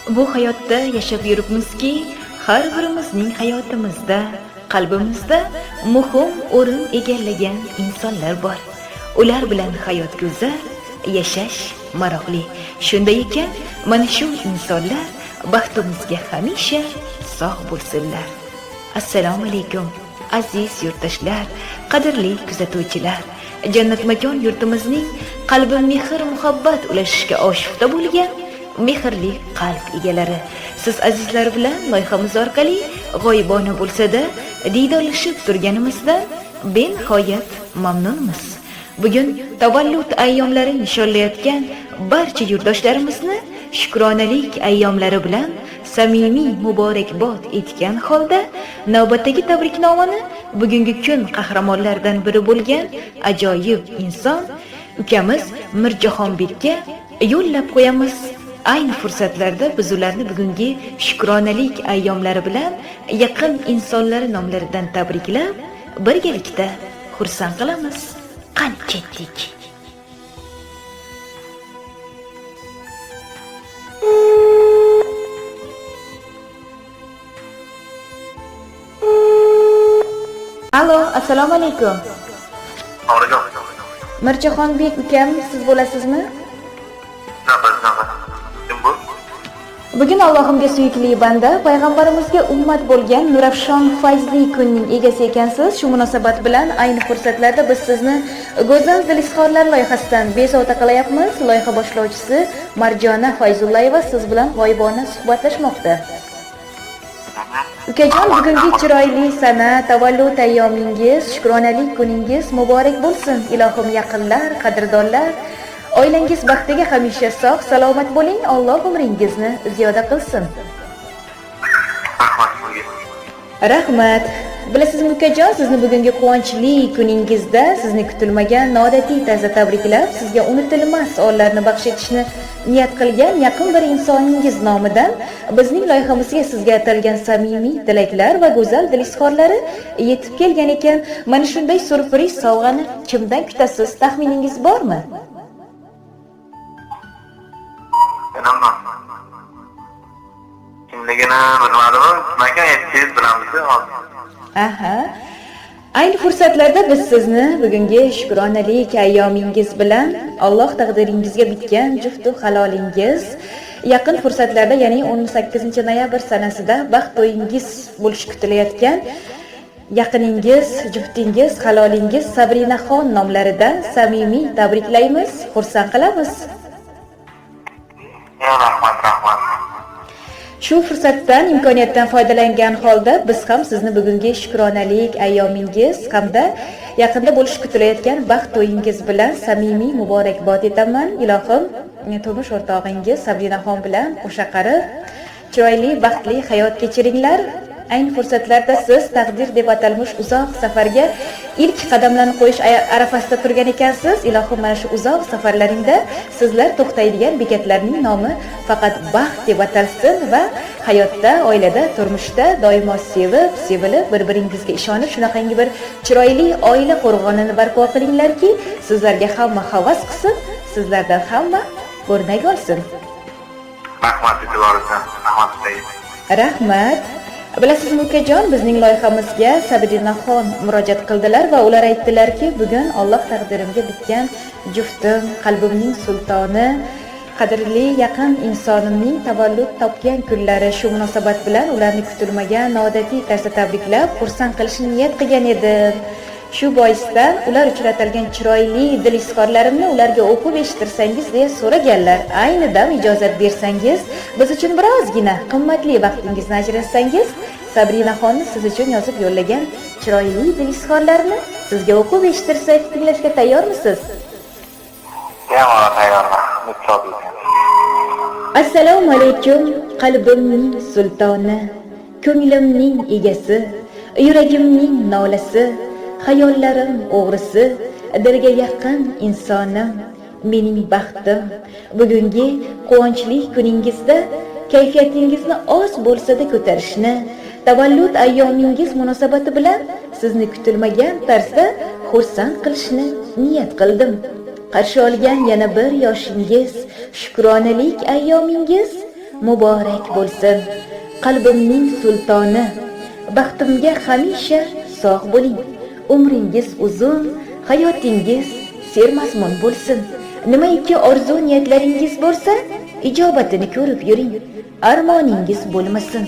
Bu hayotda yashab yuribmizki, har birimizning hayotimizda, qalbimizda muhim o'rin egallagan insonlar bor. Ular bilan hayot go'zal, yashash maroqli. Shunday ekan, mana shu insonlar baxtimizga hamisha sog' bo'lsinlar. Assalomu alaykum, aziz yurtdoshlar, qadrli kuzatuvchilar. Jannat makon yurtimizning qalbi mehr muhabbat ulashishga oshiqda bo'lgan mehrli qalb egalari, siz azizlar bilan loyihamiz orqali g'oyibona bo'lsa-da diydorlashib turganimizdan benihoyat mamnunmiz. Bugun tavallud ayyomlari nishonlayotgan barcha yurtdoshlarimizni shukronalik ayyomlari bilan samimiy muborakbod etgan holda navbatdagi tabriknomani bugungi kun qahramonlaridan biri bo'lgan ajoyib inson ukamiz Mirjahonbekka yo'llab qo'yamiz. Ayni fursatlarda biz ularni bugungi shukronalik ayyomlari bilan yaqin insonlari nomlaridan tabriklab, birgalikda xursand qilamiz. Qanchalik Alo, assalomu alaykum. Alaykum. Mirjahonbek ukam, siz bo'lasizmi? Bugun Allohimga suyukli banda, payg'ambarimizga ummat bo'lgan Nurafshon fayzli kunning egasi ekansiz. Shu munosabat bilan ayni fursatlarda biz sizni Go'zal dil izhorlar loyihasidan bezovta qilyapmiz. Loyiha boshlovchisi Marjona Fayzullayeva siz bilan g'oyibona suhbatlashmoqda. Ukajon, bugungi chiroyli sana, tavallud ayyomingiz, shukronalik kuningiz muborak bo'lsin. Ilohim yaqinlar, qadrdonlar, oilangiz baxtiga hamisha sog' salomat bo'ling. Alloh umringizni ziyoda qilsin. Rahmat. Bilasizmi ukajon, sizni bugungi quvonchli kuningizda sizni kutilmagan noodatiy tarzda tabriklab, sizga unutilmas onlarni baxsh etishni niyat qilgan yaqin bir insoningiz nomidan bizning loyihamizga sizga atalgan samimiy tilaklar va go'zal dil izhorlari yetib kelgan ekan. Mana shunday surpriz sovg'ani kimdan kutasiz? Taxminingiz bormi? Kimligini bilmadim, makon aytib bilamiz. Aha. Ayni fursatlarda biz sizni bugungi shukronalik ayyomingiz bilan Alloh taqdiringizga bitgan juftu halolingiz yaqin fursatlarda, ya'ni 18-noyabr sanasida baxt to'yingiz bo'lishi kutilayotgan yaqiningiz, juftingiz, halolingiz Sabrinaxon nomlaridan samimiy tabriklaymiz, xursand qilamiz. Rahmat. Shu fursatdan, imkoniyatdan foydalangan holda biz ham sizni bugungi shukronalik ayyomingiz hamda yaqinda bo'lishi kutilayotgan baxt to'yingiz bilan samimiy muborakbod etaman. Ilohim turmush o'rtog'ingiz Sabrinaxon bilan qo'sha qarib chiroyli baxtli hayot kechiringlar. Ayni fursatlarda siz taqdir deb atalmish uzoq safarga ilk qadamlarni qo'yish arafasida turgan ekansiz. Ilohim mana shu uzoq safarlaringda sizlar to'xtaydigan bekatlarning nomi faqat baxt deb atalsin va hayotda, oilada, turmushda doimo sevib, sevilib, bir-biringizga ishonib shunaqangi bir chiroyli oila qo'rg'onini barpo qilinglarki, sizlarga hamma havas qilsin, sizlardan hamma o'rnak olsin. Rahmat e'tiboringizga. Rahmat. Bilasizmi ukajon, bizning loyihamizga Sabrinaxon murojaat qildilar va ular aytdilarki, bugun Alloh taqdirimga bitgan juftim, qalbimning sultoni, qadrli yaqin insonimning tavallud topgan kunlari. Shu munosabat bilan ularni kutilmagan noodatiy tarzda tabriklab, xursand qilishni niyat qilgan edim. Shu boisdan ular uchun atalgan chiroyli dil izhorlarimni ularga o'qib eshittirsangiz deya so'raganlar. Ayni dam ijozat bersangiz, biz uchun birozgina qimmatli vaqtingizni ajratsangiz, Sabrinaxonni siz uchun yozib yo'llagan chiroyli dil izhorlarini sizga o'qib eshittirsak, tinglashga tayyormisiz? Tayyorman. Assalomu alaykum, qalbimning sultoni, ko'nglimning egasi, yuragimning nolasi, hayollarim o'g'risi, dilga yaqin insonim, mening baxtim. Bugungi quvonchli kuningizda kayfiyatingizni oz bo'lsa-da ko'tarishni, tavallud ayyomingiz munosabati bilan sizni kutilmagan tarzda xursand qilishni niyat qildim. Qarshi olgan yana bir yoshingiz, shukronalik ayyomingiz muborak bo'lsin. Qalbimning sultoni, baxtimga hamisha sog' bo'ling. Umringiz uzun, hayotingiz sermazmun bo'lsin. Nimaiki orzu niyatlaringiz bo'lsa, ijobatini ko'rib yuring. Armoningiz bo'lmasin.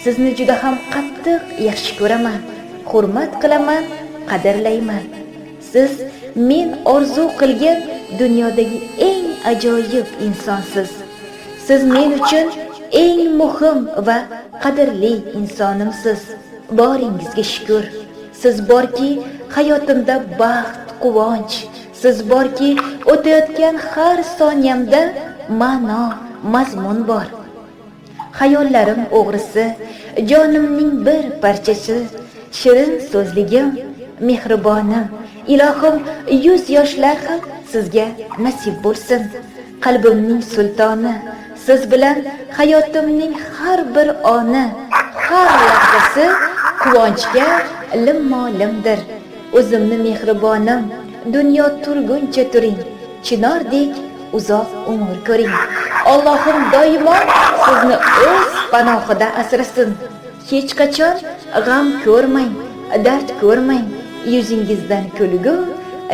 Sizni juda ham qattiq yaxshi ko'raman, hurmat qilaman, qadrlayman. Siz men orzu qilgan dunyodagi eng ajoyib insonsiz. Siz men uchun eng muhim va qadrli insonimsiz. Boringizga shukr. Siz borki, hayotimda baxt, quvonch. Siz borki, o'tayotgan har soniyamda ma'no, mazmun bor. Hayollarim o'g'risi, jonimning bir parchasi, shirin so'zligim, mehribonim. Ilohim, 100 yoshlar ham sizga nasib bo'lsin. Qalbimning sultoni, siz bilan hayotimning har bir oni, har lahzasi quvonchga limmo-limdir. O'zimni mehribonim, dunyo turguncha turing, chinordek uzoq umr ko'ring. Allohim doimo sizni o'z panohida asrasin. Hech qachon g'am ko'rmang, dard ko'rmang. Yuzingizdan kulgu,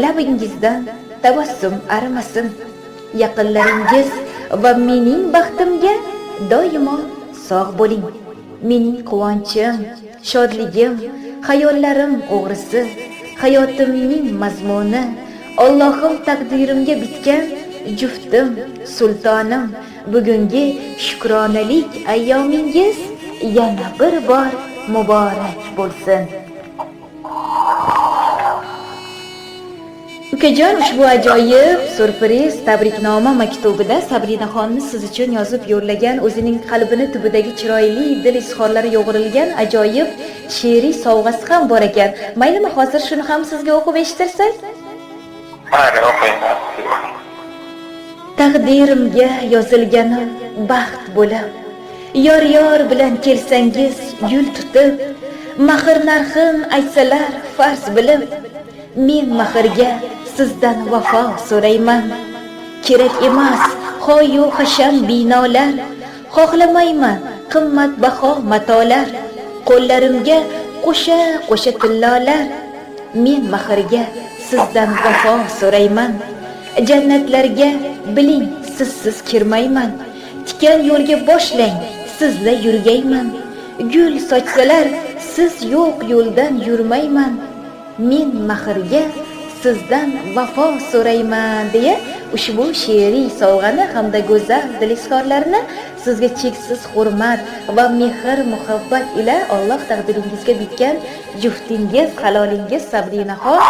labingizdan tabassum arimasin. Yaqinlaringiz va mening baxtimga doimo sog' bo'ling. Mening quvonchim, shodligim, hayollarim o'g'risi, hayotimning mazmuni, Allohim taqdirimga bitgan juftim, sultonim. Bugungi shukronalik ayyomingiz yana bir bor muborak bo'lsin. Ukajon, ushbu ajoyib surpriz tabriknoma maktubida Sabrinaxonni siz uchun yozib yo'llagan, o'zining qalbini tubidagi chiroyli dil izhorlari yo'g'rilgan ajoyib she'riy sovg'asi ham bor ekan. Maylimi, hozir shuni ham sizga o'qib eshittirsak? Mayli, o'qing. Taqdirimga yozilgani baxt bo'lib, yor bilan kelsangiz yul tutib, mahr narxin aytsalar farz bilib, men mahrga sizdan vafo so'rayman. Kerak emas hoyu hasham binolar, xohlamayman qimmatbaho matolar. Qo'llarimga qo'sha tillolar, men mahrga sizdan vafo so'rayman. Jannatlarga biling sizsiz kirmayman. Tikan yo'lga boshlang, sizla yurgayman. Gul sochsalar siz yo'q yo'ldan yurmayman. Men mahrga sizdan vafo so'rayman deya ushbu she'riy sovg'ani hamda go'zal dil izhorlarini sizga cheksiz hurmat va mehr muhabbat ila Alloh taqdiringizga bitgan juftingiz, halolingiz Sabrinaxon,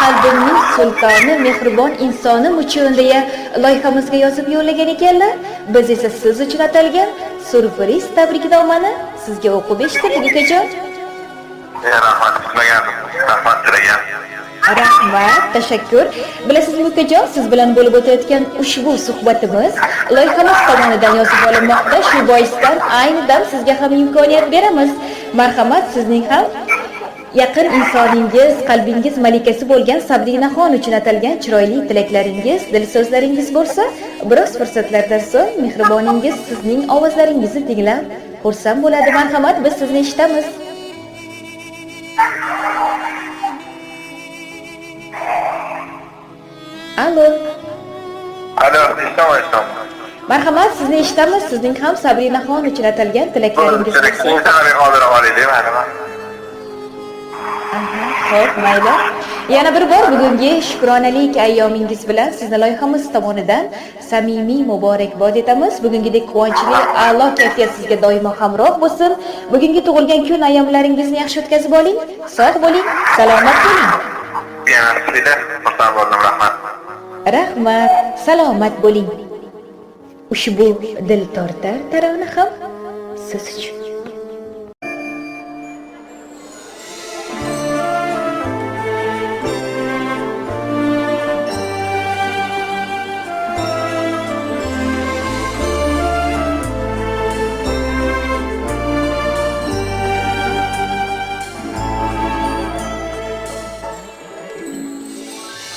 qalbimning sultoni, mehribon insonim uchun deya loyihamizga yozib yo'llagan ekanlar. Biz esa siz uchun atalgan surpriz tabriknomani sizga o'qib eshittirdik ukajon. Rahmat, kutmagandim. Rahmat tilagan. Rahmat, tashakkur. Bilasizmi ukajon, siz bilan bo'lib o'tayotgan ushbu suhbatimiz loyihamiz tomonidan yozib olinmoqda. Shu boisdan ayni dam sizga ham imkoniyat beramiz. Marhamat, sizning ham yaqin insoningiz, qalbingiz malikasi bo'lgan Sabrinaxon uchun atalgan chiroyli tilaklaringiz, dil so'zlaringiz bo'lsa, biroz fursatlardan so'ng mehriboningiz sizning ovozlaringizni tinglab xursand bo'ladi. Marhamat, biz sizni eshitamiz. Alo. Alo, eshitaman. Marhamat, sizni eshitamiz. Sizning ham Sabrinaxon uchun atalgan tilaklaringiz bo'lsa. Xo'p, mayli. Yana bir bor bugungi shukronalik ayyomingiz bilan sizni loyihamiz tomonidan samimiy muborakbod etamiz. Bugungidek quvonchli, a'lo kayfiyat sizga doimo hamroh bo'lsin. Bugungi tug'ilgan kun ayyomlaringizni yaxshi o'tkazib oling. Sog' bo'ling, salomat bo'ling. Yana sizga xursand bo'ldim, rahmat. Rahmat, salomat bo'ling. Ushbu dil tortar tarona ham siz uchun.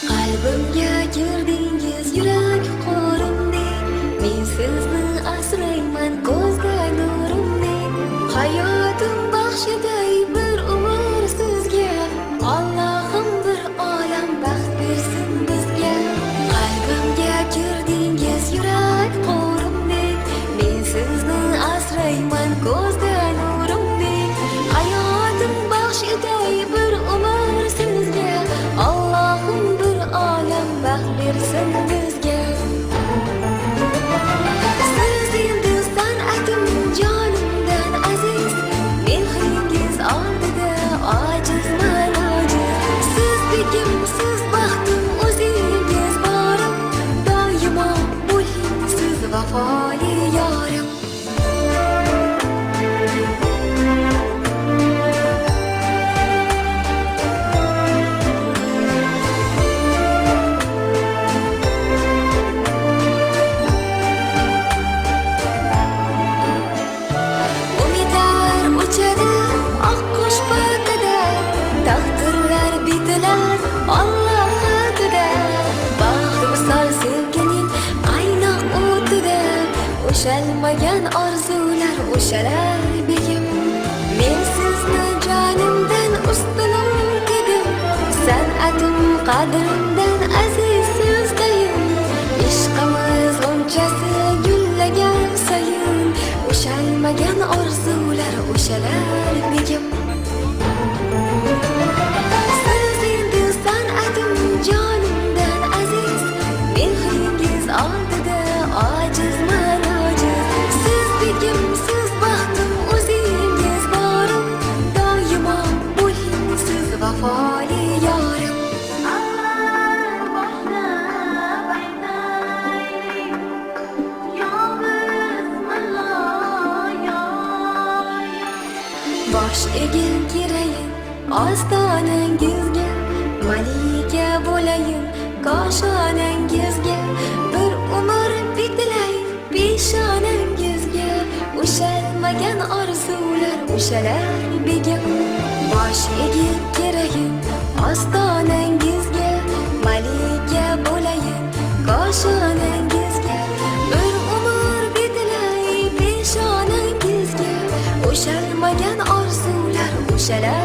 Qalbimga girdingiz yurak qo'rimdek, men sizni asrayman. Ushalmagan orzular o'shalar begim. Men sizni jonimdan ustunim dedim. San'atim qadrimdan aziz sizdayim. Ishqimiz g'unchasi gullagan sayin. Ushalmagan orzular o'shalar begim. Siz endi san'atim jonimdan aziz. Mehringiz oldida ojizman ojiz. Siz begim, siz baxtim, o'zingiz borim. Doimo bo'ling siz vafoli yorim. Bosh egil kirayin ostonangizga, malika bo'layin koshonangizga, bir umr bitilay peshonangizga. Ushalmagan orzular o'shalar begim. Bosh egil kirayin ostonangizga, malika bo'layin koshonangizga, bir umr bitilay peshonangizga. Ushalmagan orzular o'shalar